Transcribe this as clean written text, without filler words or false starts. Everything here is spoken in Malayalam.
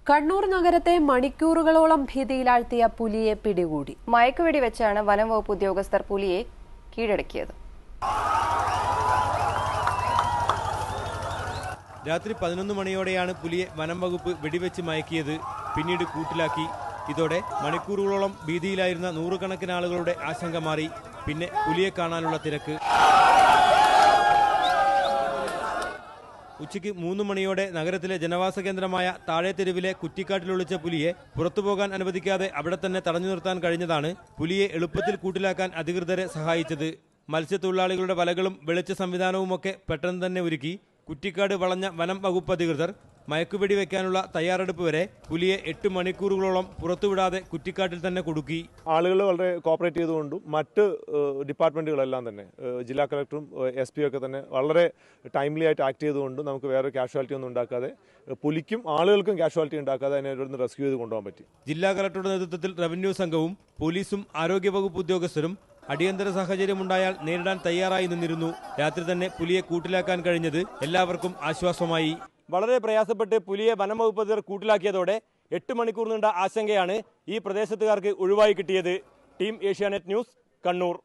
കണ്ണൂർ നഗരത്തെ മണിക്കൂറുകളോളം ഭീതിയിലാഴ്ത്തിയ പുലിയെ പിടികൂടി. മയക്കുവെടി വെച്ചാണ് വനം വകുപ്പ് ഉദ്യോഗസ്ഥർ പുലിയെ കീഴടക്കിയത്. രാത്രി 11 മണിയോടെയാണ് പുലിയെ വനം വകുപ്പ് വെടിവെച്ച് മയക്കിയത്. പിന്നീട് കൂട്ടിലാക്കി. ഇതോടെ മണിക്കൂറുകളോളം ഭീതിയിലായിരുന്ന നൂറുകണക്കിന് ആളുകളുടെ ആശങ്ക മാറി. പിന്നെ പുലിയെ കാണാനുള്ള തിരക്ക്. ഉച്ചയ്ക്ക് 3 മണിയോടെ നഗരത്തിലെ ജനവാസ കേന്ദ്രമായ താഴെ തെരുവിലെ കുറ്റിക്കാട്ടിലൊളിച്ച പുലിയെ പുറത്തുപോകാൻ അനുവദിക്കാതെ അവിടെ തന്നെ തടഞ്ഞു നിർത്താൻ കഴിഞ്ഞതാണ് പുലിയെ എളുപ്പത്തിൽ കൂട്ടിലാക്കാൻ അധികൃതരെ സഹായിച്ചത്. മത്സ്യത്തൊഴിലാളികളുടെ വലകളും വെളിച്ച സംവിധാനവുമൊക്കെ പെട്ടെന്ന് തന്നെ ഒരുക്കി കുറ്റിക്കാട് വളഞ്ഞ വനം വകുപ്പ് അധികൃതർ മയക്കുവെടി വെക്കാനുള്ള തയ്യാറെടുപ്പ് വരെ പുലിയെ 8 മണിക്കൂറുകളോളം പുറത്തുവിടാതെ കുറ്റിക്കാട്ടിൽ തന്നെ കുടുക്കി. ആളുകൾ വളരെ കോപ്പറേറ്റ് ചെയ്തുകൊണ്ടും മറ്റ് ഡിപ്പാർട്ട്മെന്റുകളെല്ലാം തന്നെ ജില്ലാ കളക്ടറും SP ഒക്കെ തന്നെ വളരെ ടൈംലി ആയിട്ട് ആക്ട് ചെയ്തുകൊണ്ടും നമുക്ക് വേറെ കാഷ്വാലിറ്റി ഒന്നും ഉണ്ടാക്കാതെ പുലിക്കും ആളുകൾക്കും കാഷ്വാലിറ്റി ഉണ്ടാക്കാതെ അതിനെ ഇവിടുന്ന് റെസ്ക്യൂ ചെയ്ത് കൊണ്ടുപോകാൻ പറ്റി. ജില്ലാ കളക്ടറുടെ നേതൃത്വത്തിൽ റവന്യൂ സംഘവും പോലീസും ആരോഗ്യവകുപ്പ് ഉദ്യോഗസ്ഥരും അടിയന്തര സാഹചര്യമുണ്ടായാൽ നേരിടാൻ തയ്യാറായി നിന്നിരുന്നു. രാത്രി തന്നെ പുലിയെ കൂട്ടിലാക്കാൻ കഴിഞ്ഞത് എല്ലാവർക്കും ആശ്വാസമായി. വളരെ പ്രയാസപ്പെട്ട് പുലിയെ വനം വകുപ്പ് അധികൃതർ കൂട്ടിലാക്കിയതോടെ 8 മണിക്കൂർ നീണ്ട ആശങ്കയാണ് ഈ പ്രദേശത്തുകാർക്ക് ഒഴിവായി കിട്ടിയത്. Team Asianet news, Kannur.